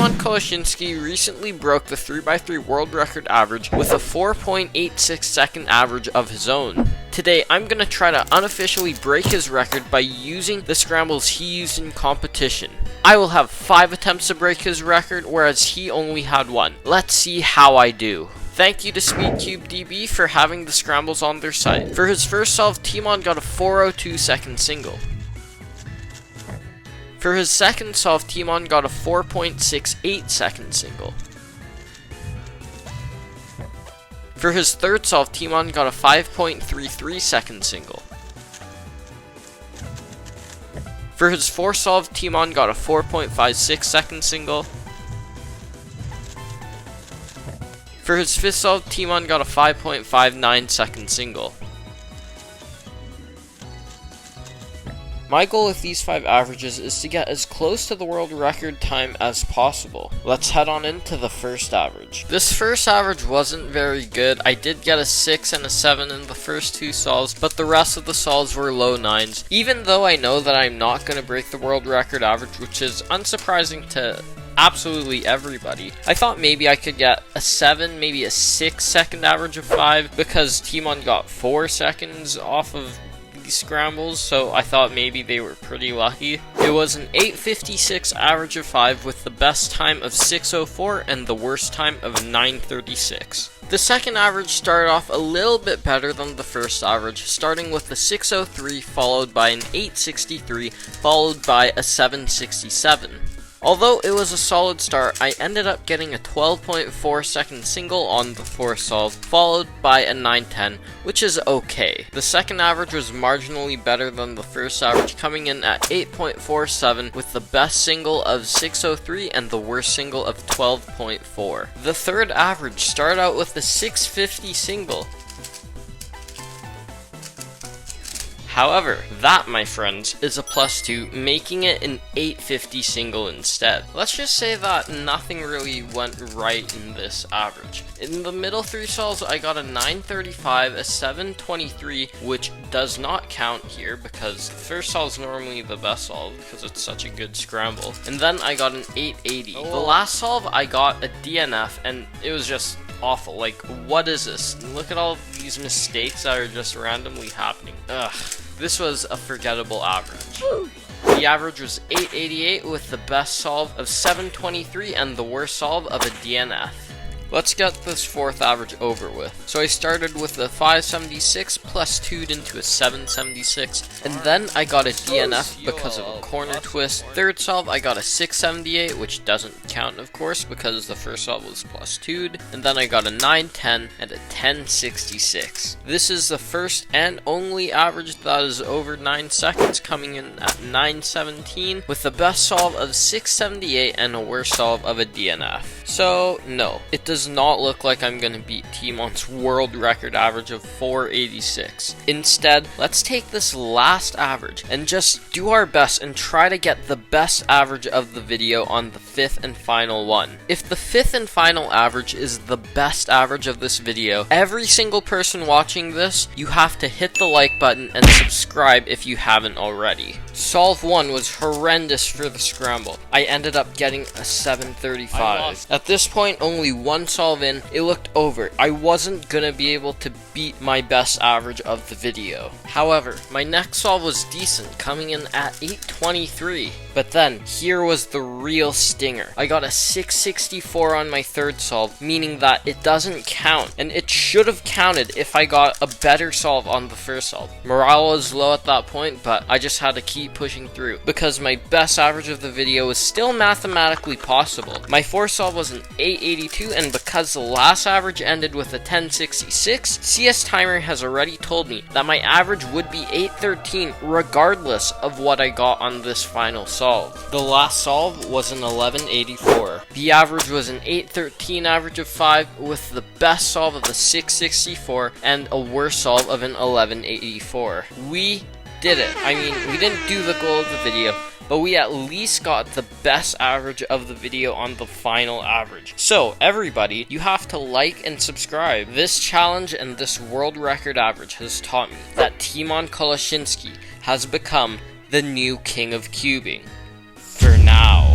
Tymon Kolasinski recently broke the 3x3 world record average with a 4.86 second average of his own. Today, I'm going to try to unofficially break his record by using the scrambles he used in competition. I will have 5 attempts to break his record, whereas he only had 1. Let's see how I do. Thank you to SpeedCubeDB for having the scrambles on their site. For his first solve, Tymon got a 402 second single. For his second solve, Tymon got a 4.68 second single. For his third solve, Tymon got a 5.33 second single. For his fourth solve, Tymon got a 4.56 second single. For his fifth solve, Tymon got a 5.59 second single. My goal with these 5 averages is to get as close to the world record time as possible. Let's head on into the first average. This first average wasn't very good. I did get a 6 and a 7 in the first 2 solves, but the rest of the solves were low 9s. Even though I know that I'm not going to break the world record average, which is unsurprising to absolutely everybody, I thought maybe I could get a 7, maybe a 6 second average of 5, because Tymon got 4 seconds off of scrambles, so I thought maybe they were pretty lucky. It was an 8:56 average of 5 with the best time of 6:04 and the worst time of 9:36. The second average started off a little bit better than the first average, starting with a 6:03 followed by an 8:63 followed by a 7:67. Although it was a solid start, I ended up getting a 12.4 second single on the fourth solve, followed by a 9:10, which is okay. The second average was marginally better than the first average, coming in at 8.47 with the best single of 6:03 and the worst single of 12.4. The third average started out with a 6:50 single. However, that, my friends, is a +2, making it an 8:50 single instead. Let's just say that nothing really went right in this average. In the middle 3 solves, I got a 9:35, a 7:23, which does not count here because the first solve is normally the best solve because it's such a good scramble. And then I got an 8:80. The last solve, I got a DNF, and it was just awful. Like, what is this? Look at all these mistakes that are just randomly happening. Ugh. This was a forgettable average. The average was 888 with the best solve of 723 and the worst solve of a DNF. Let's get this fourth average over with. So I started with a 576 +2'd into a 776, and then I got a DNF because of a corner twist. Third solve, I got a 678, which doesn't count, of course, because the first solve was +2'd, and then I got a 910 and a 1066. This is the first and only average that is over 9 seconds, coming in at 917, with the best solve of 678 and a worst solve of a DNF. So, no, it does not look like I'm going to beat Tymon's world record average of 486. Instead, let's take this last average and just do our best and try to get the best average of the video on the 5th and final one. If the 5th and final average is the best average of this video, every single person watching this, you have to hit the like button and subscribe if you haven't already. Solve 1 was horrendous for the scramble. I ended up getting a 735. At this point, only 1 solve in, it looked over. I wasn't gonna be able to beat my best average of the video. However, my next solve was decent, coming in at 823. But then, here was the real stinger. I got a 664 on my third solve, meaning that it doesn't count, and it should have counted if I got a better solve on the first solve. Morale was low at that point, but I just had to keep pushing through, because my best average of the video was still mathematically possible. My fourth solve was an 882, and because the last average ended with a 1066, CS Timer has already told me that my average would be 813 regardless of what I got on this final solve. The last solve was an 1184. The average was an 813 average of 5 with the best solve of a 664 and a worst solve of an 1184. We did it. I mean, we didn't do the goal of the video, but we at least got the best average of the video on the final average. So, everybody, you have to like and subscribe. This challenge and this world record average has taught me that Tymon Kolasinski has become the new king of cubing. For now.